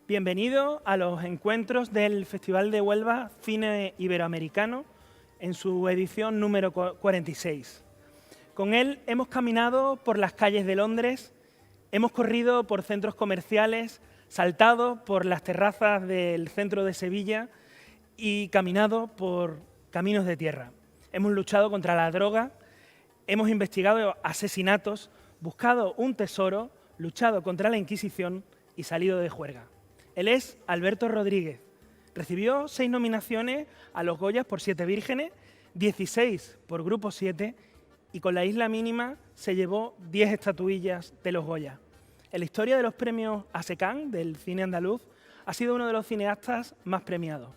Bienvenido a los encuentros del Festival de Huelva Cine Iberoamericano en su edición número 46. Con él hemos caminado por las calles de Londres, hemos corrido por centros comerciales, saltado por las terrazas del centro de Sevilla y caminado por caminos de tierra. Hemos luchado contra la droga, hemos investigado asesinatos, buscado un tesoro, luchado contra la Inquisición y salido de juerga. Él es Alberto Rodríguez. Recibió 6 nominaciones a los Goyas por 7 vírgenes, 16 por Grupo 7 y con La isla mínima se llevó 10 estatuillas de los Goya. En la historia de los premios ASECAN del cine andaluz ha sido uno de los cineastas más premiados.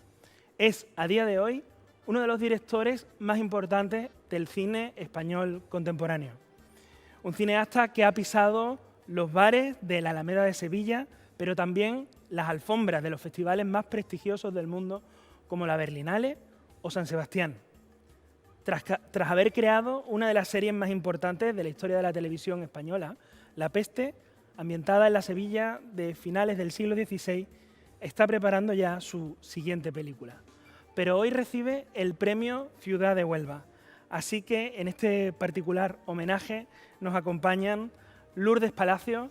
Es, a día de hoy, uno de los directores más importantes del cine español contemporáneo. Un cineasta que ha pisado los bares de la Alameda de Sevilla, pero también las alfombras de los festivales más prestigiosos del mundo, como la Berlinale o San Sebastián. Tras haber creado una de las series más importantes de la historia de la televisión española, La Peste, ambientada en la Sevilla de finales del siglo XVI, está preparando ya su siguiente película. Pero hoy recibe el premio Ciudad de Huelva. Así que en este particular homenaje nos acompañan Lourdes Palacio,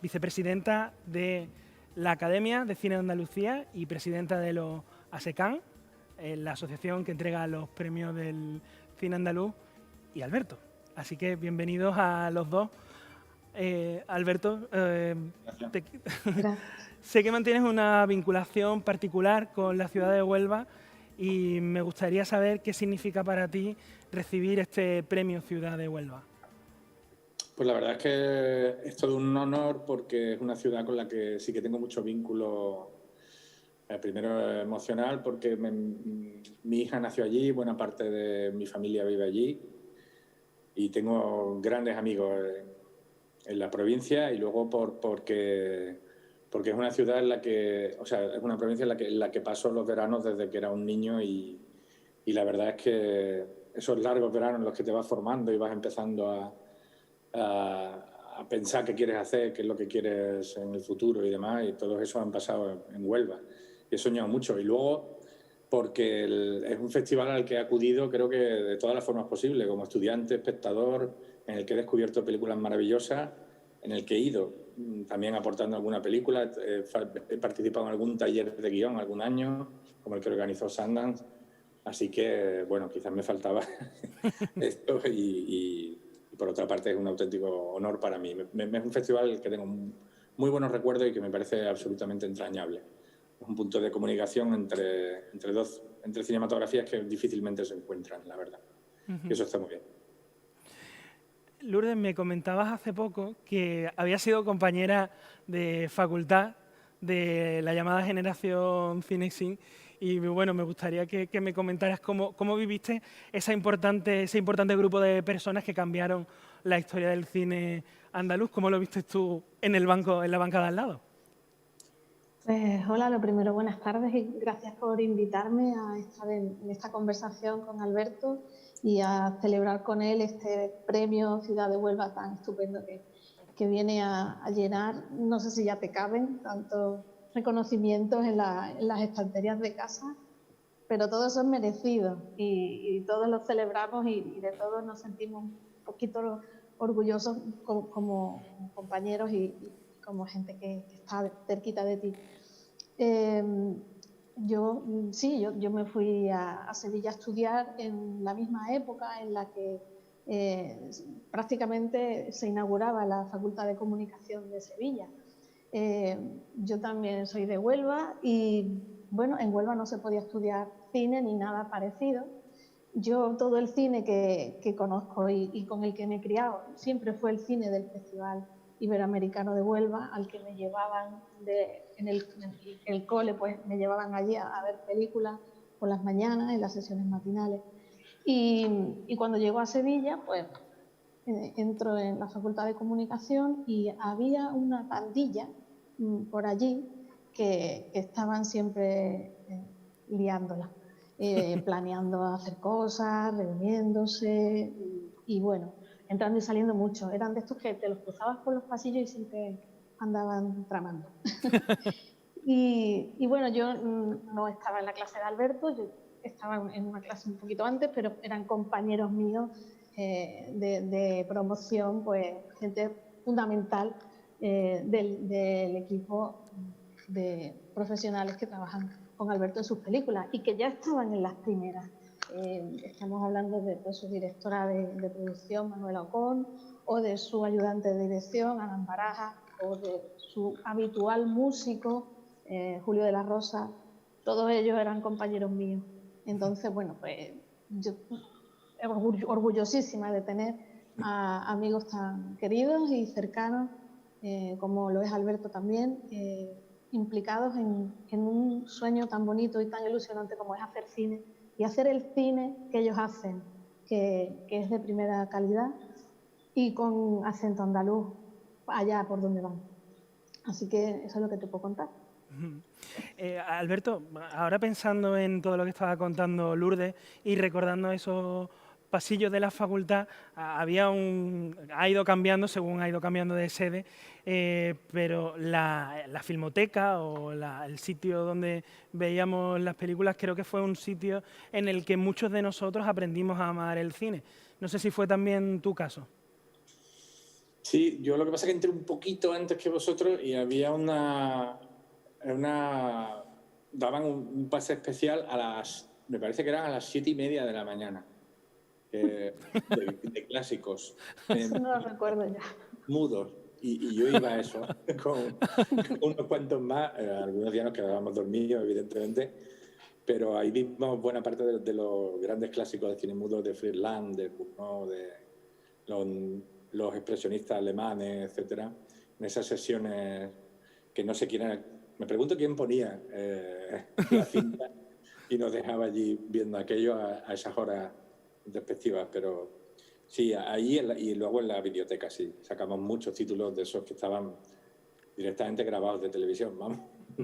vicepresidenta de la Academia de Cine de Andalucía y presidenta de los ASECAN, la asociación que entrega los premios del cine andaluz, y Alberto. Así que bienvenidos a los dos. Alberto, sé que mantienes una vinculación particular con la ciudad de Huelva y me gustaría saber qué significa para ti recibir este premio Ciudad de Huelva. Pues la verdad es que es todo un honor porque es una ciudad con la que sí que tengo mucho vínculo, primero emocional porque mi hija nació allí, buena parte de mi familia vive allí y tengo grandes amigos en la provincia y luego porque es una ciudad en la que, o sea, es una provincia en la que paso los veranos desde que era un niño y la verdad es que esos largos veranos en los que te vas formando y vas empezando a pensar qué quieres hacer, qué es lo que quieres en el futuro y demás, y todo eso han pasado en Huelva. Y he soñado mucho. Y luego, porque es un festival al que he acudido, creo que de todas las formas posibles, como estudiante, espectador, en el que he descubierto películas maravillosas, en el que he ido también aportando alguna película. He participado en algún taller de guión algún año, como el que organizó Sundance. Así que, bueno, quizás me faltaba esto y por otra parte es un auténtico honor para mí. Es un festival que tengo muy buenos recuerdos y que me parece absolutamente entrañable. Es un punto de comunicación entre cinematografías que difícilmente se encuentran, la verdad. Y eso está muy bien. Lourdes, me comentabas hace poco que había sido compañera de facultad de la llamada generación Cinexin y bueno, me gustaría que me comentaras cómo viviste ese importante grupo de personas que cambiaron la historia del cine andaluz. ¿Cómo lo viste tú en la banca de al lado? Pues hola, lo primero, buenas tardes y gracias por invitarme a estar en esta conversación con Alberto y a celebrar con él este premio Ciudad de Huelva tan estupendo que viene a llenar. No sé si ya te caben tantos reconocimientos en las estanterías de casa, pero todos son merecidos y todos los celebramos y de todos nos sentimos un poquito orgullosos como compañeros y como gente que está cerquita de ti. Yo me fui a Sevilla a estudiar en la misma época en la que prácticamente se inauguraba la Facultad de Comunicación de Sevilla. Yo también soy de Huelva y bueno, en Huelva no se podía estudiar cine ni nada parecido. Yo todo el cine que conozco y con el que me he criado siempre fue el cine del Festival Iberoamericano de Huelva, al que me llevaban en el cole, pues me llevaban allí a ver películas por las mañanas, en las sesiones matinales. Y cuando llego a Sevilla, pues entro en la Facultad de Comunicación y había una pandilla por allí que estaban siempre liándola, planeando hacer cosas, reuniéndose y bueno, entrando y saliendo mucho. Eran de estos que te los cruzabas por los pasillos y siempre andaban tramando. Y bueno, yo no estaba en la clase de Alberto, yo estaba en una clase un poquito antes, pero eran compañeros míos de promoción, pues gente fundamental del equipo de profesionales que trabajan con Alberto en sus películas y que ya estaban en las primeras. Estamos hablando de pues, su directora de producción, Manuela Ocón, o de su ayudante de dirección, Ana Baraja, o de su habitual músico, Julio de la Rosa. Todos ellos eran compañeros míos. Entonces, bueno, pues yo orgullosísima de tener a amigos tan queridos y cercanos, como lo es Alberto también, implicados en un sueño tan bonito y tan ilusionante como es hacer cine y hacer el cine que ellos hacen, que es de primera calidad y con acento andaluz allá por donde van. Así que eso es lo que te puedo contar. Alberto, ahora pensando en todo lo que estaba contando Lourdes y recordando esos pasillos de la facultad, ha ido cambiando según ha ido cambiando de sede, pero la filmoteca o el sitio donde veíamos las películas creo que fue un sitio en el que muchos de nosotros aprendimos a amar el cine. No sé si fue también tu caso. Sí, yo lo que pasa es que entré un poquito antes que vosotros y había daban un pase especial me parece que eran a las 7:30 de la mañana, de clásicos. Eso no lo recuerdo ya. Mudos. Y yo iba a eso, con unos cuantos más. Algunos días nos quedábamos dormidos, evidentemente, pero ahí vimos buena parte de los grandes clásicos de cine mudo, de Fritz Lang, de Bourneau, de los expresionistas alemanes, etcétera, en esas sesiones que no sé quién era. Me pregunto quién ponía la cinta y nos dejaba allí viendo aquello a esas horas respectivas, pero sí, ahí y luego en la biblioteca, sí, sacamos muchos títulos de esos que estaban directamente grabados de televisión, vamos.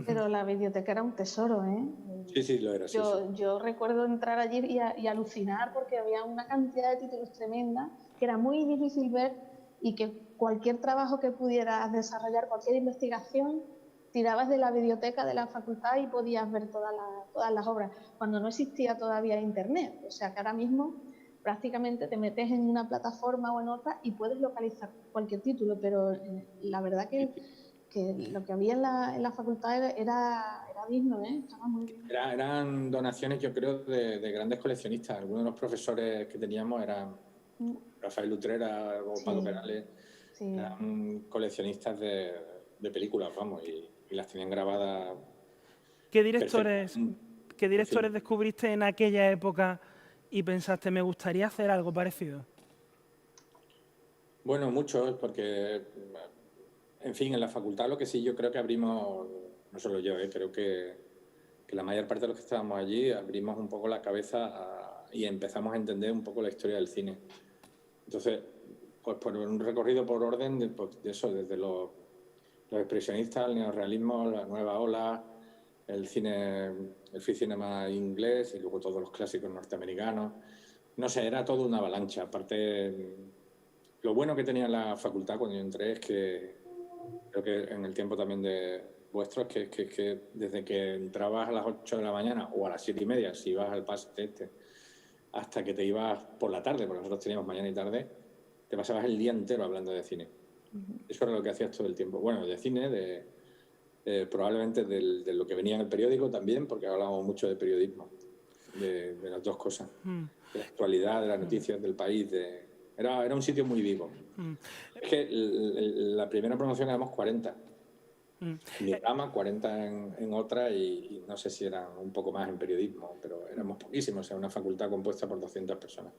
Pero la biblioteca era un tesoro, ¿eh? Sí, lo era, sí. Yo recuerdo entrar allí y alucinar porque había una cantidad de títulos tremenda que era muy difícil ver y que cualquier trabajo que pudieras desarrollar, cualquier investigación, tirabas de la biblioteca de la facultad y podías ver todas las obras, cuando no existía todavía internet. O sea que ahora mismo prácticamente te metes en una plataforma o en otra y puedes localizar cualquier título, pero la verdad que lo que había en la facultad era digno, ¿eh? Estaba muy bien. Eran donaciones, yo creo, de grandes coleccionistas. Algunos de los profesores que teníamos eran Rafael Utrera o Paco Perales, eran coleccionistas de películas, vamos, y las tenían grabadas. ¿Qué directores descubriste en aquella época y pensaste, me gustaría hacer algo parecido? Bueno, muchos, porque, en fin, en la facultad lo que sí yo creo que abrimos, no solo yo, creo que la mayor parte de los que estábamos allí abrimos un poco la cabeza y empezamos a entender un poco la historia del cine. Entonces, pues por un recorrido por orden de eso, desde los expresionistas, el neorrealismo, la nueva ola, el free cinema inglés y luego todos los clásicos norteamericanos. No sé, era todo una avalancha. Aparte, lo bueno que tenía la facultad cuando yo entré es que, creo que en el tiempo también de vuestro, es que desde que entrabas a las 8 de la mañana o a las 7:30, si ibas al pase hasta que te ibas por la tarde, porque nosotros teníamos mañana y tarde, te pasabas el día entero hablando de cine. Eso era lo que hacías todo el tiempo. Bueno, de cine, probablemente de lo que venía en el periódico también, porque hablábamos mucho de periodismo, de las dos cosas, de la actualidad, de las noticias del país. Era un sitio muy vivo. Es que la primera promoción éramos 40. En mi rama, 40 en otra y no sé si eran un poco más en periodismo, pero éramos poquísimos, o sea, una facultad compuesta por 200 personas.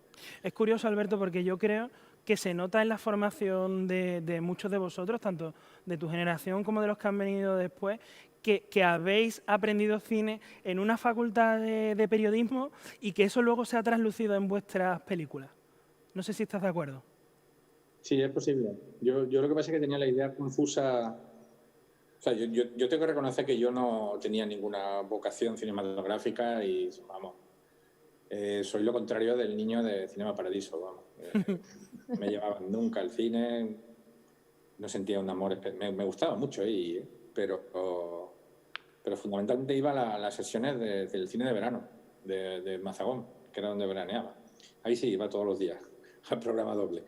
Es curioso, Alberto, porque yo creo que se nota en la formación de muchos de vosotros, tanto de tu generación como de los que han venido después, que habéis aprendido cine en una facultad de periodismo y que eso luego se ha traslucido en vuestras películas. No sé si estás de acuerdo. Sí, es posible. Yo lo que pasa es que tenía la idea confusa. O sea, yo tengo que reconocer que yo no tenía ninguna vocación cinematográfica y, vamos, soy lo contrario del niño de Cinema Paradiso, vamos. Me llevaban nunca al cine, no sentía un amor, me gustaba mucho, pero pero fundamentalmente iba a las sesiones del cine de verano, de Mazagón, que era donde veraneaba. Ahí sí, iba todos los días al programa doble.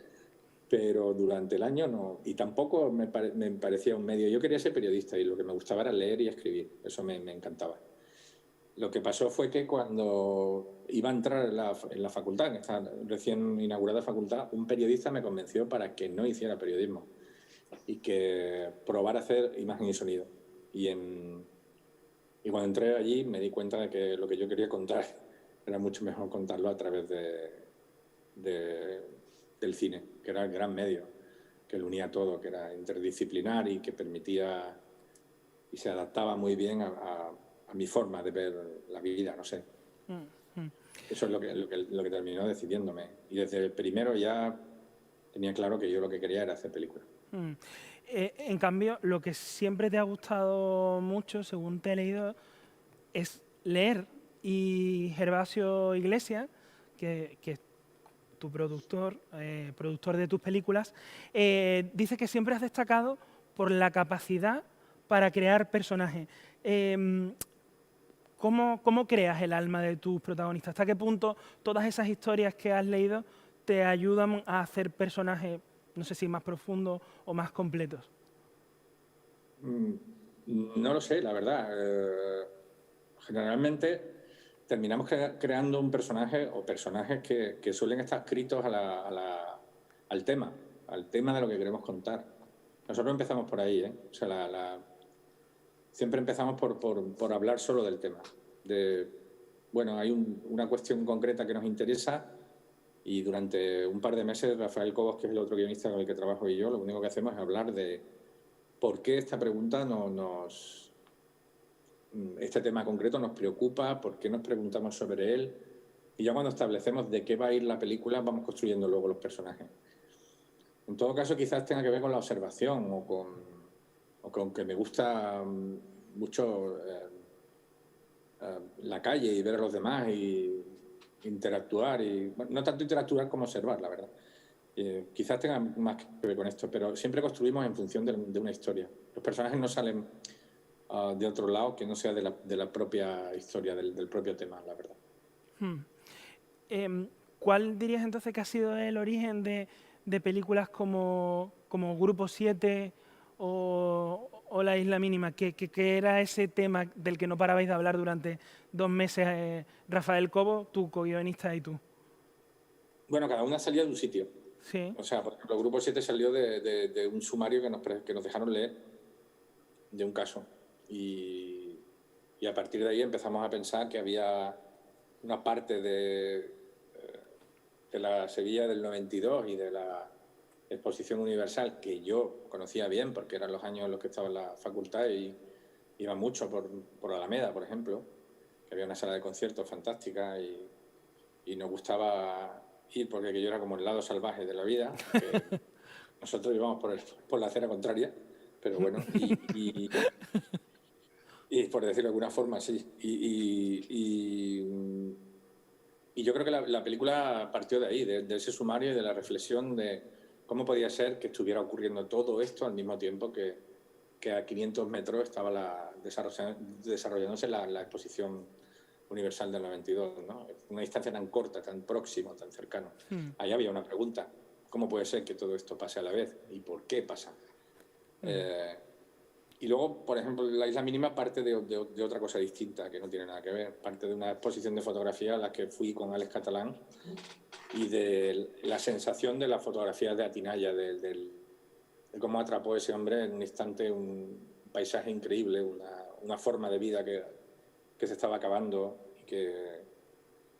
Pero durante el año no. Y tampoco me parecía un medio. Yo quería ser periodista y lo que me gustaba era leer y escribir. Eso me encantaba. Lo que pasó fue que cuando iba a entrar en la facultad, en esta recién inaugurada facultad, un periodista me convenció para que no hiciera periodismo y que probara a hacer imagen y sonido. Y cuando entré allí me di cuenta de que lo que yo quería contar era mucho mejor contarlo a través del cine, que era el gran medio, que lo unía todo, que era interdisciplinar y que permitía y se adaptaba muy bien a mi forma de ver la vida, no sé. Eso es lo que terminó decidiéndome. Y desde el primero ya tenía claro que yo lo que quería era hacer películas. En cambio, lo que siempre te ha gustado mucho, según te he leído, es leer. Y Gervasio Iglesias, que es tu productor de tus películas, dice que siempre has destacado por la capacidad para crear personajes. ¿Cómo creas el alma de tus protagonistas? ¿Hasta qué punto todas esas historias que has leído te ayudan a hacer personajes, no sé si más profundos o más completos? No lo sé, la verdad. Generalmente terminamos creando un personaje o personajes que suelen estar escritos al tema de lo que queremos contar. Nosotros empezamos por ahí, ¿eh? O sea, siempre empezamos por hablar solo del tema. Bueno, hay una cuestión concreta que nos interesa y durante un par de meses Rafael Cobos, que es el otro guionista con el que trabajo, y yo, lo único que hacemos es hablar de por qué esta pregunta este tema concreto nos preocupa, por qué nos preguntamos sobre él. Y ya cuando establecemos de qué va a ir la película, vamos construyendo luego los personajes. En todo caso, quizás tenga que ver con la observación o con que me gusta mucho la calle y ver a los demás y interactuar. Bueno, no tanto interactuar como observar, la verdad. Quizás tenga más que ver con esto, pero siempre construimos en función de una historia. Los personajes no salen de otro lado que no sea de la propia historia, del propio tema, la verdad. ¿Cuál dirías entonces que ha sido el origen de películas como Grupo 7 o La Isla Mínima? ¿Qué era ese tema del que no parabais de hablar durante 2 meses, Rafael Cobo, tu co-guionista y tú? Bueno, cada una salía de un sitio. Sí. O sea, por ejemplo, Grupo 7 salió de un sumario que nos dejaron leer de un caso. Y a partir de ahí empezamos a pensar que había una parte de la Sevilla del 92 y de la Exposición Universal que yo conocía bien porque eran los años en los que estaba en la facultad y iba mucho por Alameda, por ejemplo, que había una sala de conciertos fantástica y nos gustaba ir porque yo era como el lado salvaje de la vida, que nosotros íbamos por la acera contraria, pero bueno, y por decirlo de alguna forma, sí. Y yo creo que la película partió de ahí, de ese sumario y de la reflexión de cómo podía ser que estuviera ocurriendo todo esto al mismo tiempo que a 500 metros estaba desarrollándose la Exposición Universal del 92, ¿no? Una distancia tan corta, tan próxima, tan cercana. Ahí había una pregunta: ¿cómo puede ser que todo esto pase a la vez? ¿Y por qué pasa? Y luego, por ejemplo, La Isla Mínima parte de otra cosa distinta, que no tiene nada que ver. Parte de una exposición de fotografía a la que fui con Alex Catalán y de la sensación de las fotografías de Atinaya, de cómo atrapó ese hombre en un instante un paisaje increíble, una forma de vida que se estaba acabando y que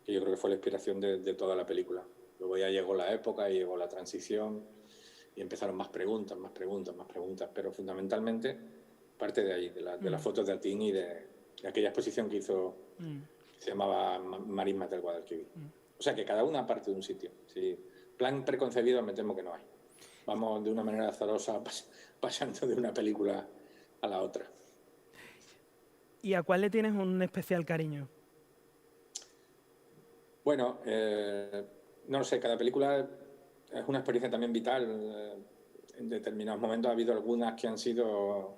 yo creo que fue la inspiración de toda la película. Luego ya llegó la época y llegó la transición y empezaron más preguntas, pero fundamentalmente parte de ahí, de las fotos de Atín y de aquella exposición que hizo, que se llamaba Marismas del Guadalquivir. O sea que cada una parte de un sitio. Sí. Plan preconcebido me temo que no hay. Vamos de una manera azarosa pasando de una película a la otra. ¿Y a cuál le tienes un especial cariño? Bueno, no lo sé, cada película es una experiencia también vital. En determinados momentos ha habido algunas que han sido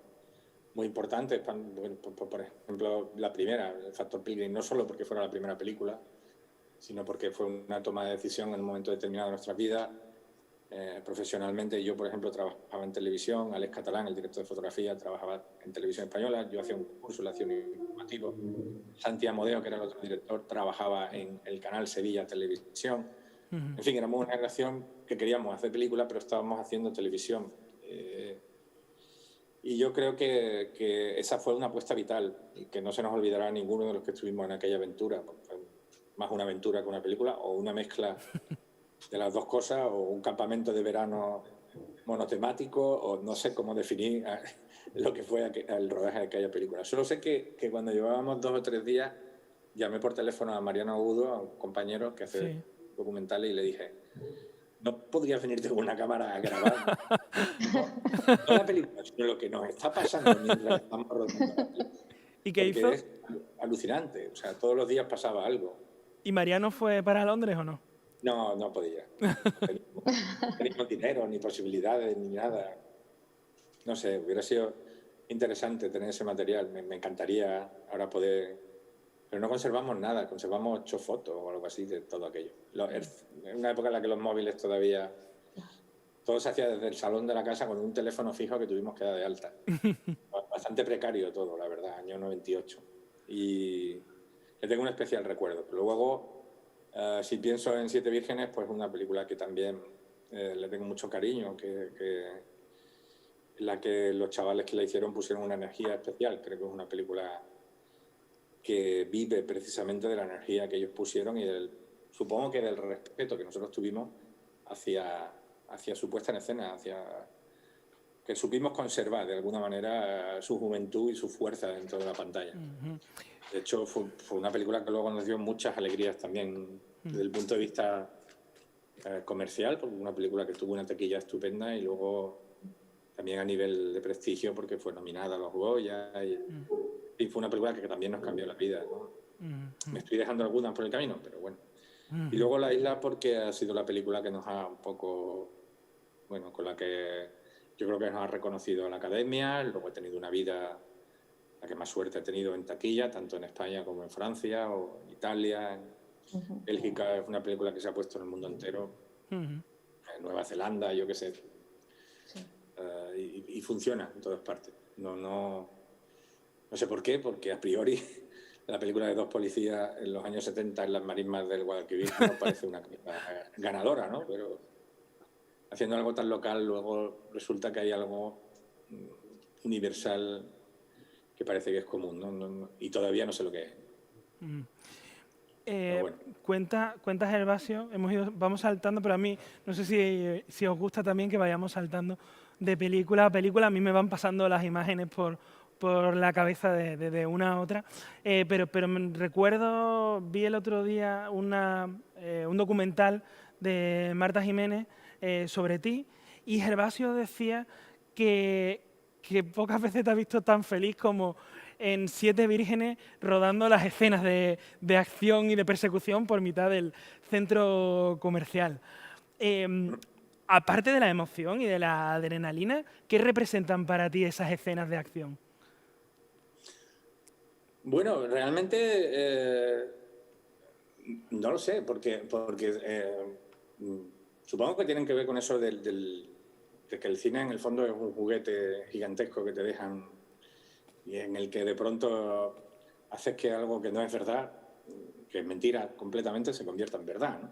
muy importantes. Bueno, por ejemplo, la primera, el Factor Pilgrim, no solo porque fuera la primera película, sino porque fue una toma de decisión en un momento determinado de nuestra vida. Profesionalmente, yo, por ejemplo, trabajaba en televisión, Alex Catalán, el director de fotografía, trabajaba en televisión española, yo hacía un curso de acción informativo, Santi Amodeo, que era el otro director, trabajaba en el canal Sevilla Televisión. En fin, éramos una generación que queríamos hacer películas, pero estábamos haciendo televisión. Y yo creo que esa fue una apuesta vital y que no se nos olvidará a ninguno de los que estuvimos en aquella aventura. Fue más una aventura que una película, o una mezcla de las dos cosas, o un campamento de verano monotemático, o no sé cómo definir lo que fue el rodaje de aquella película. Solo sé que cuando llevábamos 2 o 3 días, llamé por teléfono a Mariano Agudo, a un compañero que hace documentales, y le dije: ¿no podrías venirte con una cámara a grabar? No la película, sino lo que nos está pasando mientras estamos rodando la película. ¿Y qué hizo? Porque es alucinante, o sea, todos los días pasaba algo. ¿Y Mariano fue para Londres o no? No, no podía. No teníamos dinero, ni posibilidades, ni nada. No sé, hubiera sido interesante tener ese material. Me encantaría ahora poder... Pero no conservamos nada, conservamos 8 fotos o algo así de todo aquello. En una época en la que los móviles todavía... Todo se hacía desde el salón de la casa con un teléfono fijo que tuvimos que dar de alta. Bastante precario todo, la verdad, año 98. Y le tengo un especial recuerdo. Pero luego, si pienso en Siete Vírgenes, pues una película que también le tengo mucho cariño, la que los chavales que la hicieron pusieron una energía especial. Creo que es una película que vive precisamente de la energía que ellos pusieron y supongo que del respeto que nosotros tuvimos hacia su puesta en escena, que supimos conservar de alguna manera su juventud y su fuerza dentro de la pantalla. De hecho, fue una película que luego nos dio muchas alegrías también desde el punto de vista comercial, porque una película que tuvo una taquilla estupenda, y luego también a nivel de prestigio porque fue nominada a los Goya y fue una película que también nos cambió la vida, ¿no? Me estoy dejando algunas por el camino, pero bueno. Y luego La Isla, porque ha sido la película que nos ha un poco, bueno, con la que yo creo que nos ha reconocido a la Academia. Luego he tenido una vida, la que más suerte he tenido en taquilla, tanto en España como en Francia o en Italia. En Bélgica es una película que se ha puesto en el mundo entero. En Nueva Zelanda, yo qué sé. Sí. Y funciona en todas partes. No sé por qué, porque a priori la película de 2 policías en los años 70 en las marismas del Guadalquivir no parece una ganadora, ¿no? Pero haciendo algo tan local, luego resulta que hay algo universal que parece que es común, ¿no? Y todavía no sé lo que es. Bueno. Cuentas, Gervasio, vamos saltando, pero a mí no sé si os gusta también que vayamos saltando de película a película. A mí me van pasando las imágenes por la cabeza de una a otra, pero recuerdo, vi el otro día un documental de Marta Jiménez sobre ti, y Gervasio decía que pocas veces te has visto tan feliz como en Siete Vírgenes, rodando las escenas de acción y de persecución por mitad del centro comercial. Aparte de la emoción y de la adrenalina, ¿qué representan para ti esas escenas de acción? Bueno, realmente no lo sé, porque supongo que tienen que ver con eso de que el cine en el fondo es un juguete gigantesco que te dejan y en el que de pronto haces que algo que no es verdad, que es mentira completamente, se convierta en verdad, ¿no?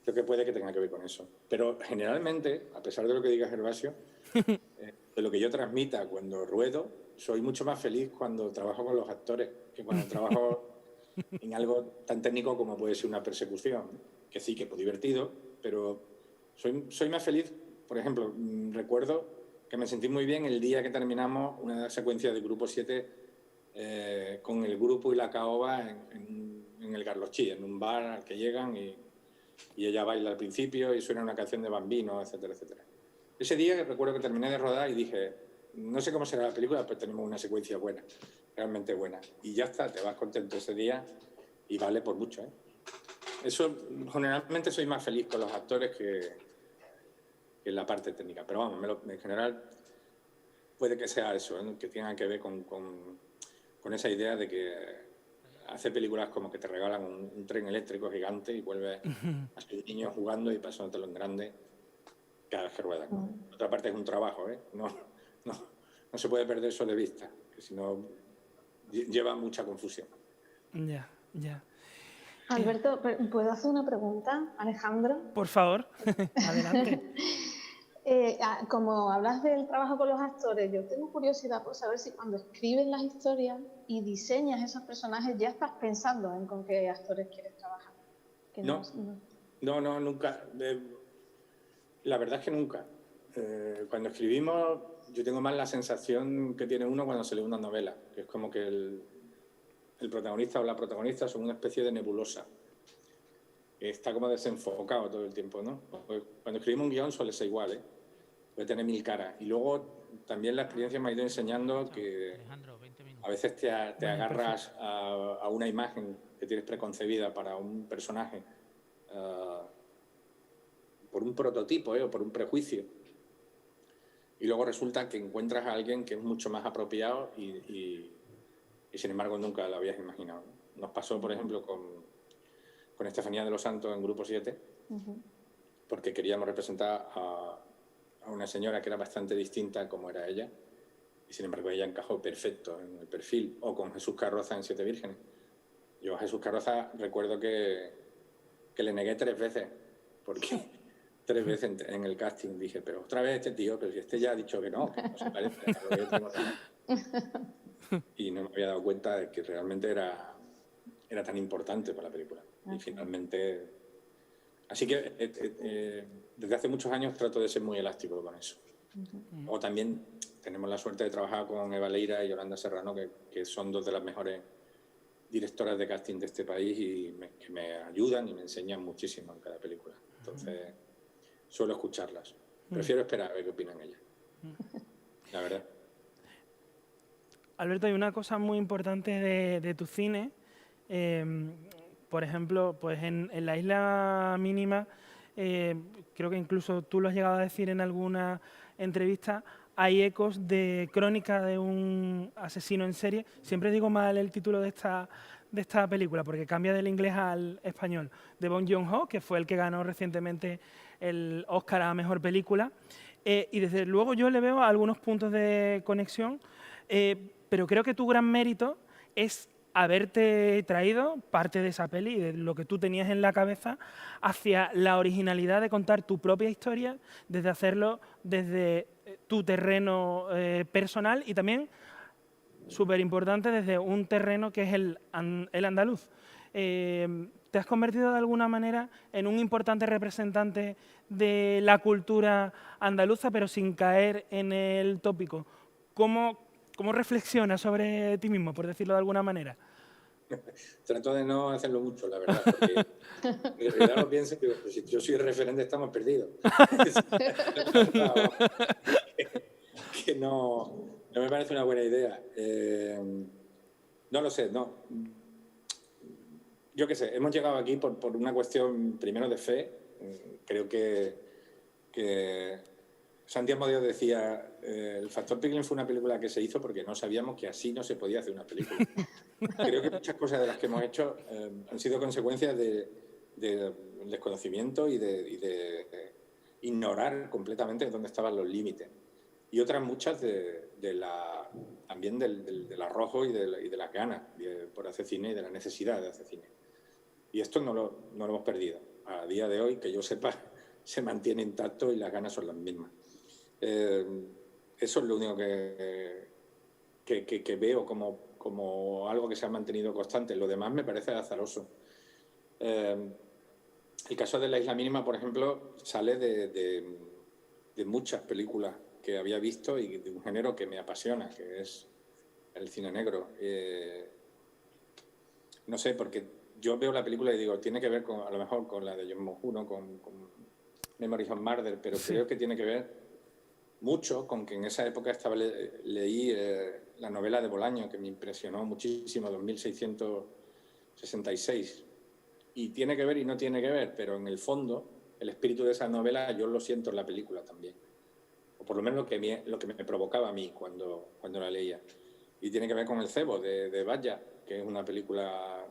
Creo que puede que tenga que ver con eso. Pero generalmente, a pesar de lo que diga Gervasio, de lo que yo transmita cuando ruedo, soy mucho más feliz cuando trabajo con los actores que cuando trabajo en algo tan técnico como puede ser una persecución, que sí, que es muy divertido, pero soy más feliz. Por ejemplo, recuerdo que me sentí muy bien el día que terminamos una secuencia de Grupo 7 con el grupo y la caoba en el Garlochí, en un bar al que llegan y ella baila al principio y suena una canción de Bambino, etcétera, etcétera. Ese día recuerdo que terminé de rodar y dije, no sé cómo será la película, pero tenemos una secuencia buena, realmente buena. Y ya está, te vas contento ese día y vale por mucho, ¿eh? Eso, generalmente soy más feliz con los actores que en la parte técnica. Pero vamos, en general, puede que sea eso, ¿eh? Que tenga que ver con esa idea de que hace películas como que te regalan un tren eléctrico gigante y vuelves a tus niños jugando y pasándotelo en grande cada vez que ruedan. Por otra parte es un trabajo, ¿eh? No se puede perder eso de vista, que si no lleva mucha confusión. Ya, ya. Alberto, ¿puedo hacer una pregunta, Alejandro? Por favor, adelante. Como hablas del trabajo con los actores, yo tengo curiosidad por saber si cuando escribes las historias y diseñas esos personajes ya estás pensando en con qué actores quieres trabajar. No, nunca. La verdad es que nunca. Cuando escribimos, yo tengo más la sensación que tiene uno cuando se lee una novela, que es como que el protagonista o la protagonista son una especie de nebulosa. Está como desenfocado todo el tiempo, ¿no? Cuando escribimos un guión suele ser igual, ¿eh? Puede tener 1000 caras. Y luego también la experiencia me ha ido enseñando que a veces te agarras a una imagen que tienes preconcebida para un personaje por un prototipo, o por un prejuicio. Y luego resulta que encuentras a alguien que es mucho más apropiado y sin embargo nunca lo habías imaginado. Nos pasó, por ejemplo, con Estefanía de los Santos en Grupo 7, porque queríamos representar a una señora que era bastante distinta como era ella, y sin embargo ella encajó perfecto en el perfil, o con Jesús Carroza en Siete Vírgenes. Yo a Jesús Carroza recuerdo que le negué 3 veces, porque 3 veces en el casting dije, pero otra vez este tío, pero si este ya ha dicho que no se parece a lo que yo tengo también. Y no me había dado cuenta de que realmente era tan importante para la película. Y finalmente... Así que desde hace muchos años trato de ser muy elástico con eso. O también tenemos la suerte de trabajar con Eva Leira y Yolanda Serrano, que son 2 de las mejores directoras de casting de este país y que me ayudan y me enseñan muchísimo en cada película. Entonces, suelo escucharlas. Prefiero esperar a ver qué opinan ellas. La verdad. Alberto, hay una cosa muy importante de tu cine. Por ejemplo, pues en La Isla Mínima, creo que incluso tú lo has llegado a decir en alguna entrevista, hay ecos de Crónica de un asesino en serie. Siempre digo mal el título de esta película porque cambia del inglés al español. De Bong Joon-ho, que fue el que ganó recientemente el Oscar a Mejor Película. Y desde luego yo le veo algunos puntos de conexión, pero creo que tu gran mérito es haberte traído parte de esa peli y de lo que tú tenías en la cabeza hacia la originalidad de contar tu propia historia, desde hacerlo desde tu terreno personal y también, súper importante, desde un terreno que es el andaluz. ¿Te has convertido de alguna manera en un importante representante de la cultura andaluza, pero sin caer en el tópico? ¿Cómo reflexionas sobre ti mismo, por decirlo de alguna manera? Trato de no hacerlo mucho, la verdad, porque en realidad lo pienso y digo, pues si yo soy el referente estamos perdidos. que no me parece una buena idea. No lo sé, no. Yo qué sé, hemos llegado aquí por una cuestión primero de fe. Creo que Santi Amodeo decía, el Factor Pickling fue una película que se hizo porque no sabíamos que así no se podía hacer una película. Creo que muchas cosas de las que hemos hecho han sido consecuencias de desconocimiento y de ignorar completamente dónde estaban los límites. Y otras muchas también del arrojo y de las ganas por hacer cine y de la necesidad de hacer cine. Y esto no lo hemos perdido. A día de hoy, que yo sepa, se mantiene intacto y las ganas son las mismas. Eso es lo único que veo como algo que se ha mantenido constante. Lo demás me parece azaroso. El caso de La Isla Mínima, por ejemplo, sale de muchas películas que había visto y de un género que me apasiona, que es el cine negro. No sé, porque yo veo la película y digo, tiene que ver a lo mejor con la de John Moo, ¿no? con Memories of Murder, pero sí, creo que tiene que ver mucho con que en esa época leí la novela de Bolaño, que me impresionó muchísimo, 2666. Y tiene que ver y no tiene que ver, pero en el fondo, el espíritu de esa novela yo lo siento en la película también. o por lo menos lo que me provocaba a mí cuando la leía. Y tiene que ver con El cebo de Batlle, que es una película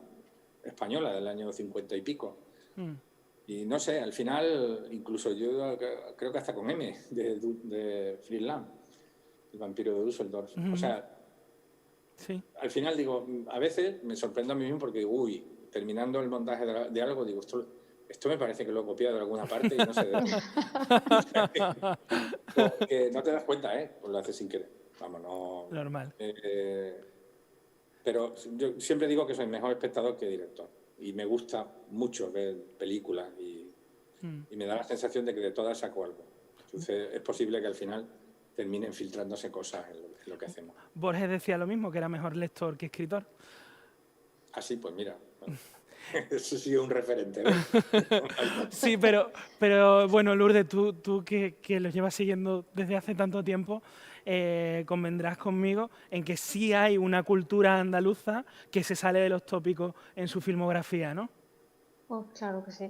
española del año 50 y pico. Y no sé, al final, incluso yo creo que hasta con M, de Fritz Lang, El vampiro de Düsseldorf. O sea, sí. Al final digo, a veces me sorprendo a mí mismo porque digo, terminando el montaje de algo, digo, esto me parece que lo he copiado de alguna parte y no sé de dónde. Que no te das cuenta, pues lo haces sin querer. Vamos, no... Normal. Pero yo siempre digo que soy mejor espectador que director. Y me gusta mucho ver películas y me da la sensación de que de todas saco algo. Entonces es posible que al final terminen filtrándose cosas en lo que hacemos. Borges decía lo mismo, que era mejor lector que escritor. Así, pues mira, bueno, eso sí es un referente, ¿ves? Sí, pero bueno, Lourdes, tú que los llevas siguiendo desde hace tanto tiempo, convendrás conmigo en que sí hay una cultura andaluza que se sale de los tópicos en su filmografía, ¿no? Pues claro que sí.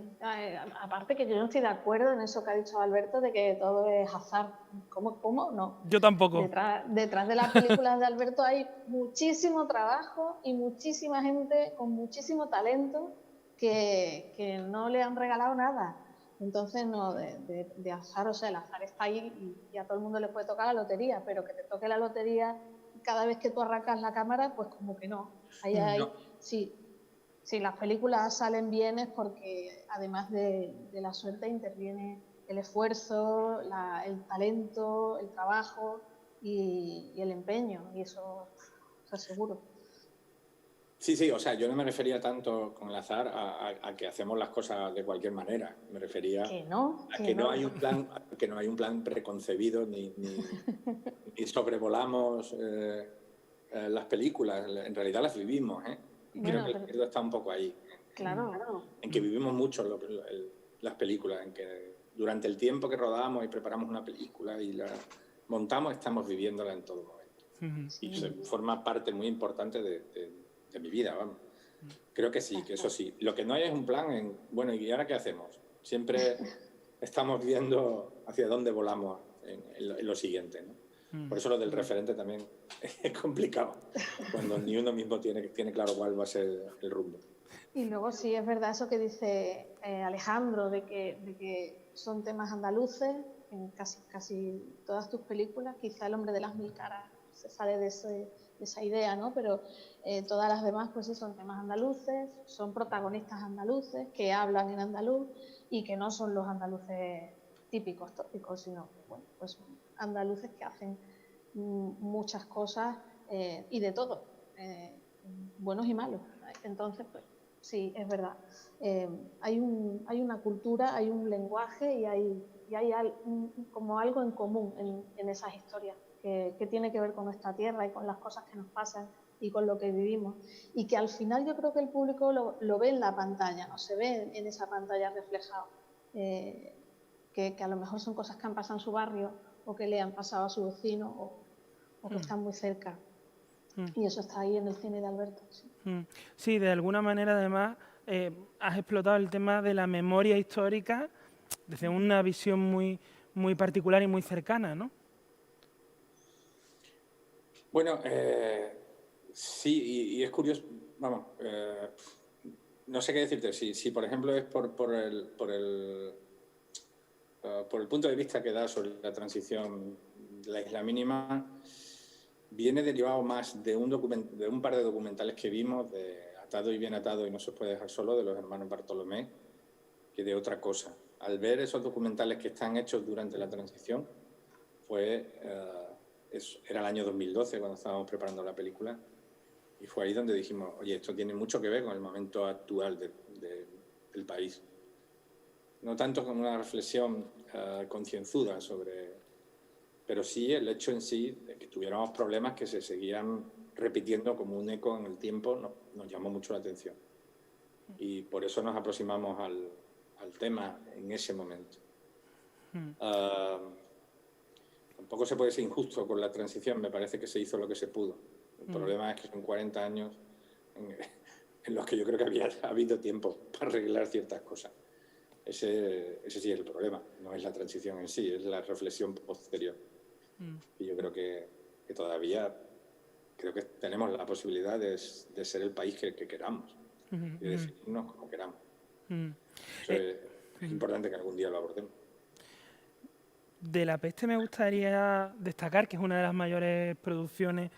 Aparte que yo no estoy de acuerdo en eso que ha dicho Alberto de que todo es azar. ¿Cómo? No. Yo tampoco. Detrás de las películas de Alberto hay muchísimo trabajo y muchísima gente con muchísimo talento que no le han regalado nada. Entonces, no, de azar, o sea, el azar está ahí y a todo el mundo le puede tocar la lotería, pero que te toque la lotería cada vez que tú arrancas la cámara, pues como que no. Sí. Si las películas salen bien es porque además de la suerte interviene el esfuerzo, el talento, el trabajo y el empeño, y eso seguro. Sí, o sea, yo no me refería tanto con el azar a que hacemos las cosas de cualquier manera. Me refería a que no hay un plan preconcebido ni sobrevolamos las películas. En realidad las vivimos, ¿eh? Y creo que el secreto está un poco ahí. Claro. En que vivimos mucho las películas, en que durante el tiempo que rodamos y preparamos una película y la montamos, estamos viviéndola en todo momento. Sí. Y forma parte muy importante de mi vida, vamos. Creo que sí, que eso sí. Lo que no hay es un plan bueno, ¿y ahora qué hacemos? Siempre estamos viendo hacia dónde volamos en lo siguiente, ¿no? Por eso lo del referente también es complicado, cuando ni uno mismo tiene claro cuál va a ser el rumbo. Y luego sí es verdad eso que dice Alejandro, de que son temas andaluces en casi todas tus películas. Quizá El hombre de las mil caras se sale de esa idea, ¿no? Pero todas las demás pues sí son temas andaluces, son protagonistas andaluces que hablan en andaluz y que no son los andaluces típicos, tópicos, sino bueno, pues andaluces que hacen muchas cosas y de todo, buenos y malos. Entonces, pues sí, es verdad. Hay una cultura, hay un lenguaje y hay como algo en común en esas historias que tiene que ver con nuestra tierra y con las cosas que nos pasan y con lo que vivimos. Y que al final yo creo que el público lo ve en la pantalla, no se ve en esa pantalla reflejado. Que a lo mejor son cosas que han pasado en su barrio o que le han pasado a su vecino o que están muy cerca. Y eso está ahí en el cine de Alberto. Sí, de alguna manera además has explotado el tema de la memoria histórica desde una visión muy particular y muy cercana, ¿no? Bueno, sí, y es curioso, vamos, no sé qué decirte, si por ejemplo es por el punto de vista que da sobre la transición de la Isla Mínima, viene derivado más de un par de documentales que vimos, de Atado y Bien Atado y No se puede dejar solo, de los hermanos Bartolomé, que de otra cosa. Al ver esos documentales que están hechos durante la transición, era el año 2012 cuando estábamos preparando la película, y fue ahí donde dijimos, oye, esto tiene mucho que ver con el momento actual del país. No tanto como una reflexión concienzuda pero sí el hecho en sí de que tuviéramos problemas que se seguían repitiendo como un eco en el tiempo nos llamó mucho la atención. Y por eso nos aproximamos al tema en ese momento. Tampoco se puede ser injusto con la transición, me parece que se hizo lo que se pudo. El problema es que son 40 años en los que yo creo que ha habido tiempo para arreglar ciertas cosas. Ese sí es el problema, no es la transición en sí, es la reflexión posterior. Y yo creo que todavía creo que tenemos la posibilidad de ser el país que queramos y de definirnos como queramos. Eso es importante que algún día lo abordemos. De La Peste me gustaría destacar que es una de las mayores producciones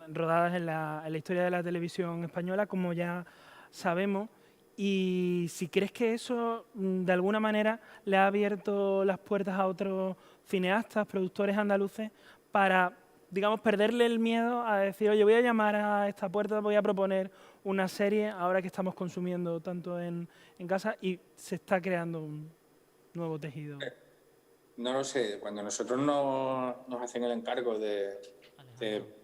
rodadas en la historia de la televisión española, como ya sabemos, y si crees que eso de alguna manera le ha abierto las puertas a otros cineastas, productores andaluces, para, digamos, perderle el miedo a decir, oye, voy a llamar a esta puerta, voy a proponer una serie, ahora que estamos consumiendo tanto en casa, y se está creando un nuevo tejido. No lo sé, cuando nosotros nos hacen el encargo de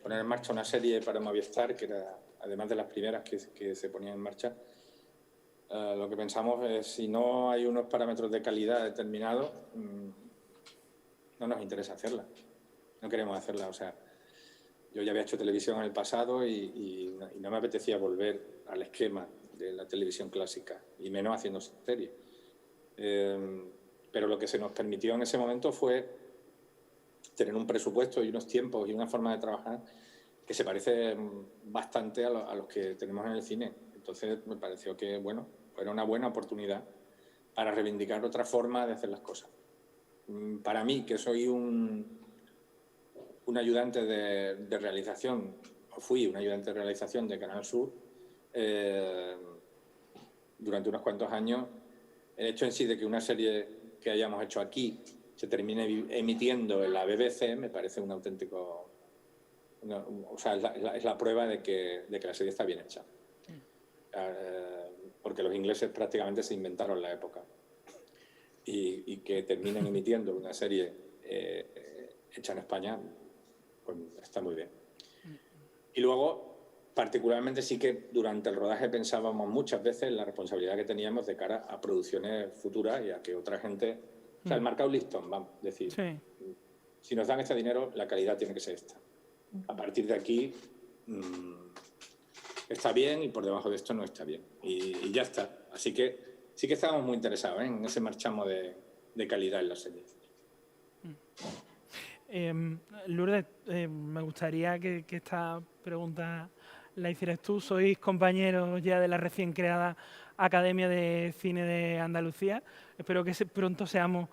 poner en marcha una serie para Movistar, que era además de las primeras que se ponían en marcha, lo que pensamos es, si no hay unos parámetros de calidad determinados, no nos interesa hacerla, no queremos hacerla. O sea, yo ya había hecho televisión en el pasado y no me apetecía volver al esquema de la televisión clásica, y menos haciendo series. Pero lo que se nos permitió en ese momento fue tener un presupuesto y unos tiempos y una forma de trabajar que se parece bastante a los que tenemos en el cine. Entonces me pareció que, bueno, era una buena oportunidad para reivindicar otra forma de hacer las cosas. Para mí, que soy un ayudante de realización, o fui un ayudante de realización de Canal Sur, durante unos cuantos años, el hecho en sí de que una serie que hayamos hecho aquí se termine emitiendo en la BBC me parece un auténtico... o sea, es la prueba de que la serie está bien hecha. Porque los ingleses prácticamente se inventaron la época. Y que terminen emitiendo una serie hecha en España, pues está muy bien. Y luego, particularmente, sí que durante el rodaje pensábamos muchas veces en la responsabilidad que teníamos de cara a producciones futuras y a que otra gente... O sea, el marcado listón, vamos a decir. Sí. Si nos dan este dinero, la calidad tiene que ser esta. A partir de aquí, está bien, y por debajo de esto no está bien. Y ya está. Así que sí que estábamos muy interesados en ese marchamo de calidad en la serie. Lourdes, me gustaría que esta pregunta la hicieras tú. Sois compañeros ya de la recién creada Academia de Cine de Andalucía. Espero que pronto seamos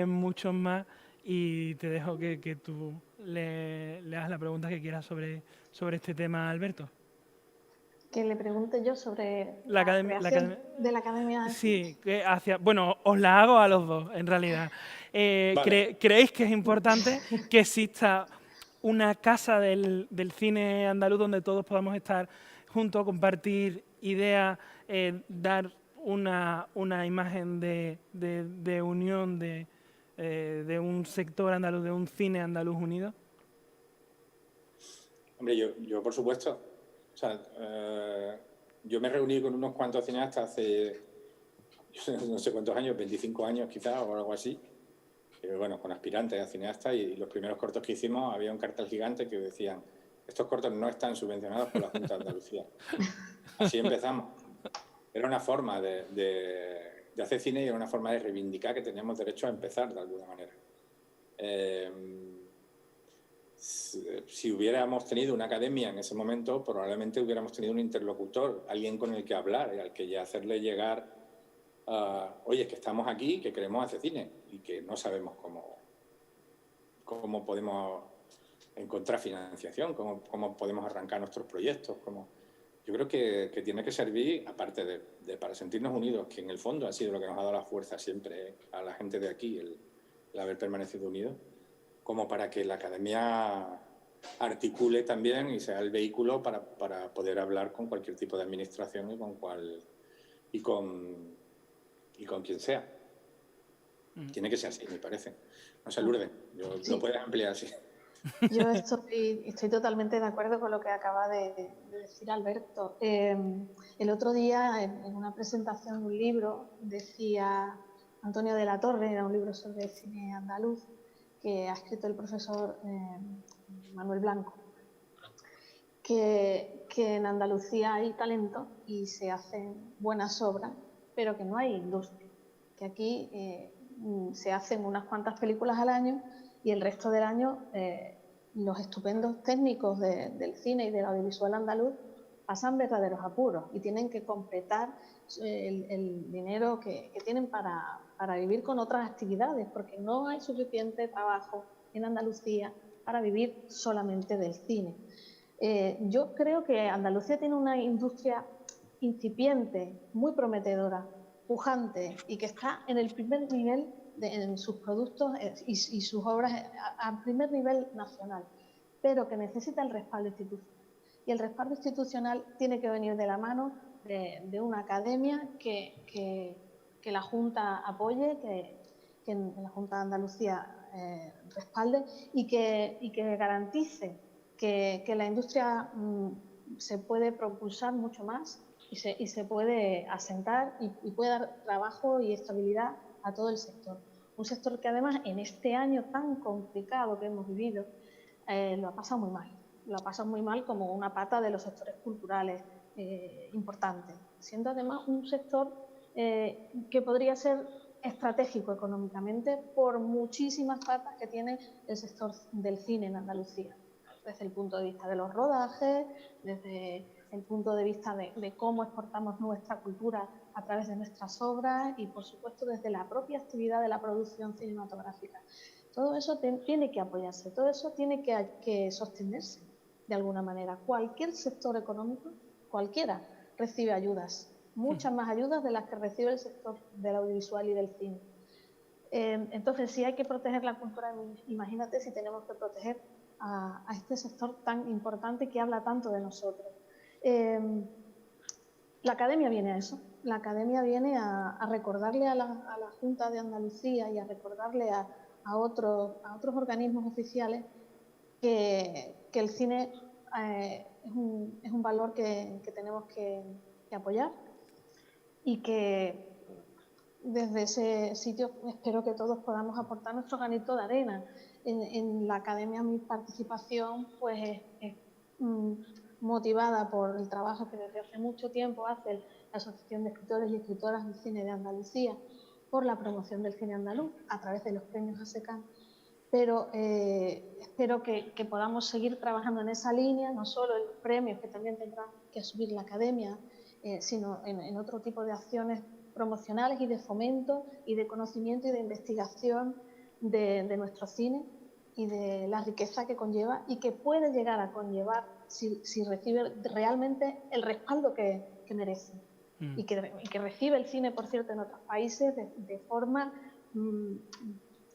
muchos más, y te dejo que tú le hagas la pregunta que quieras sobre este tema a Alberto. Que le pregunte yo sobre la creación de la Academia de Sí, bueno, os la hago a los dos, en realidad. Vale. ¿Creéis que es importante que exista una casa del cine andaluz donde todos podamos estar juntos, compartir ideas, dar una imagen de unión de un sector andaluz, de un cine andaluz unido? Hombre, yo por supuesto. O sea, yo me reuní con unos cuantos cineastas hace, no sé cuántos años, 25 años quizás o algo así, bueno, con aspirantes a cineastas, y los primeros cortos que hicimos había un cartel gigante que decían: estos cortos no están subvencionados por la Junta de Andalucía. Así empezamos. Era una forma de hacer cine y era una forma de reivindicar que teníamos derecho a empezar de alguna manera. Si hubiéramos tenido una academia en ese momento, probablemente hubiéramos tenido un interlocutor, alguien con el que hablar y al que ya hacerle llegar, oye, es que estamos aquí, que queremos hacer cine y que no sabemos cómo podemos encontrar financiación, cómo podemos arrancar nuestros proyectos. Yo creo que tiene que servir, aparte de para sentirnos unidos, que en el fondo ha sido lo que nos ha dado la fuerza siempre a la gente de aquí, el haber permanecido unidos, como para que la academia articule también y sea el vehículo para poder hablar con cualquier tipo de administración y con quien sea. Tiene que ser así, me parece. No sé, Lourdes, Sí. Lo puedes ampliar así. Yo estoy totalmente de acuerdo con lo que acaba de decir Alberto. El otro día, en una presentación de un libro, decía Antonio de la Torre, era un libro sobre cine andaluz, que ha escrito el profesor Manuel Blanco, que en Andalucía hay talento y se hacen buenas obras, pero que no hay industria. Que aquí se hacen unas cuantas películas al año y el resto del año los estupendos técnicos del cine y del audiovisual andaluz pasan verdaderos apuros y tienen que completar el dinero que tienen para vivir con otras actividades, porque no hay suficiente trabajo en Andalucía para vivir solamente del cine. Yo creo que Andalucía tiene una industria incipiente, muy prometedora, pujante y que está en el primer nivel en sus productos y sus obras a primer nivel nacional, pero que necesita el respaldo institucional. Y el respaldo institucional tiene que venir de la mano de una academia que la Junta apoye, que la Junta de Andalucía respalde y que garantice que la industria se puede propulsar mucho más y se puede asentar y puede dar trabajo y estabilidad a todo el sector. Un sector que además en este año tan complicado que hemos vivido lo ha pasado muy mal. Lo ha pasado muy mal como una pata de los sectores culturales importantes, siendo además un sector que podría ser estratégico económicamente por muchísimas patas que tiene el sector del cine en Andalucía, desde el punto de vista de los rodajes, desde el punto de vista de cómo exportamos nuestra cultura a través de nuestras obras y, por supuesto, desde la propia actividad de la producción cinematográfica. Todo eso tiene que apoyarse, todo eso tiene que sostenerse de alguna manera. Cualquier sector económico, cualquiera, recibe ayudas, muchas más ayudas de las que recibe el sector del audiovisual y del cine. Entonces, si hay que proteger la cultura, imagínate si tenemos que proteger a este sector tan importante que habla tanto de nosotros. La Academia viene a eso. La Academia viene a recordarle a la Junta de Andalucía y a recordarle a otros organismos oficiales que el cine es un valor que tenemos que apoyar y que desde ese sitio espero que todos podamos aportar nuestro granito de arena. En la Academia mi participación pues es motivada por el trabajo que desde hace mucho tiempo hace la Asociación de Escritores y Escritoras del Cine de Andalucía por la promoción del cine andaluz a través de los premios ASECAN, pero espero que podamos seguir trabajando en esa línea, no solo en los premios que también tendrá que asumir la Academia, sino en otro tipo de acciones promocionales y de fomento y de conocimiento y de investigación de nuestro cine y de la riqueza que conlleva y que puede llegar a conllevar si recibe realmente el respaldo que merece. Y que recibe el cine, por cierto, en otros países de forma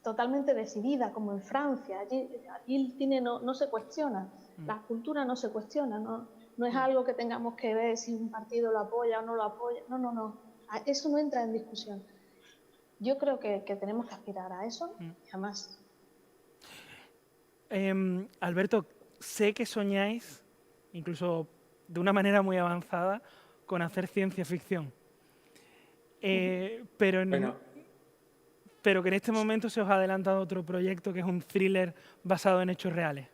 totalmente decidida, como en Francia. Allí el cine no se cuestiona, la cultura no se cuestiona, no es algo que tengamos que ver si un partido lo apoya o no lo apoya, no. Eso no entra en discusión. Yo creo que tenemos que aspirar a eso, jamás. Alberto, sé que soñáis, incluso de una manera muy avanzada, con hacer ciencia ficción. Pero que en este momento se os ha adelantado otro proyecto que es un thriller basado en hechos reales.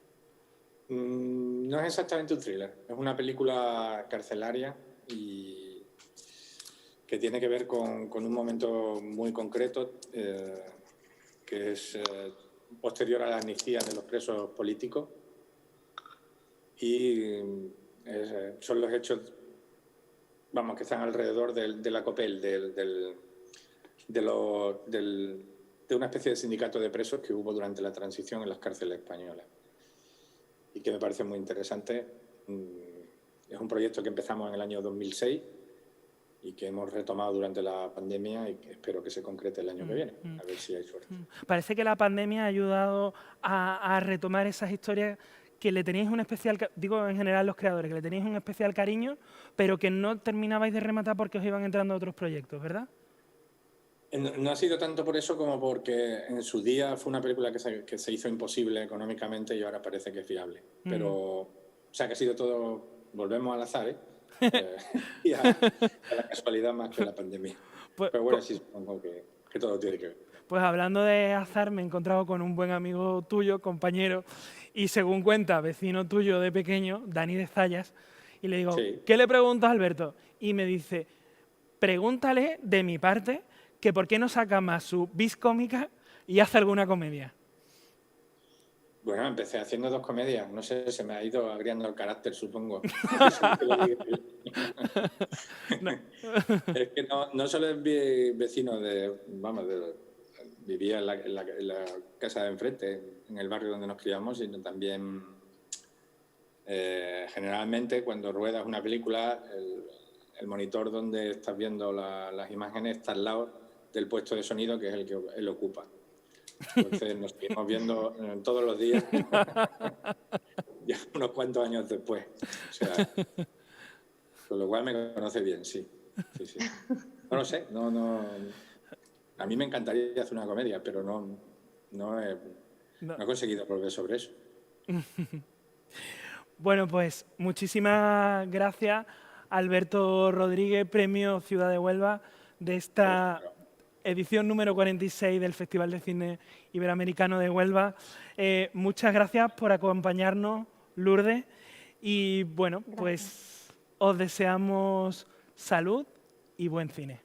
No es exactamente un thriller, es una película carcelaria y que tiene que ver con un momento muy concreto que es posterior a la amnistía de los presos políticos y son los hechos, vamos, que están alrededor de la COPEL, de una especie de sindicato de presos que hubo durante la transición en las cárceles españolas y que me parece muy interesante. Es un proyecto que empezamos en el año 2006 y que hemos retomado durante la pandemia y que espero que se concrete el año que viene, a ver si hay suerte. Parece que la pandemia ha ayudado a retomar esas historias que le teníais un especial, digo en general los creadores, que le teníais un especial cariño, pero que no terminabais de rematar porque os iban entrando otros proyectos, ¿verdad? No ha sido tanto por eso como porque en su día fue una película que se hizo imposible económicamente y ahora parece que es viable. Pero, o sea, que ha sido todo, volvemos al azar, y a la casualidad más que la pandemia. Pero bueno, sí, supongo que todo tiene que ver. Pues hablando de azar, me he encontrado con un buen amigo tuyo, compañero, y según cuenta, vecino tuyo de pequeño, Dani de Zayas, y le digo, sí. ¿Qué le preguntas a Alberto? Y me dice, pregúntale de mi parte que por qué no saca más su vis cómica y hace alguna comedia. Bueno, empecé haciendo 2 comedias. No sé, se me ha ido agriando el carácter, supongo. Es que no solo es vecino vivía en la casa de enfrente, en el barrio donde nos criamos, sino también generalmente cuando ruedas una película, el monitor donde estás viendo las imágenes está al lado del puesto de sonido, que es el que él ocupa. Entonces nos seguimos viendo todos los días, ya unos cuantos años después. O sea, con lo cual me conoce bien, sí. Sí. No lo sé, a mí me encantaría hacer una comedia, pero no he conseguido volver sobre eso. Bueno, pues muchísimas gracias, Alberto Rodríguez, Premio Ciudad de Huelva, de esta edición número 46 del Festival de Cine Iberoamericano de Huelva. Muchas gracias por acompañarnos, Lourdes. Y bueno, pues os deseamos salud y buen cine.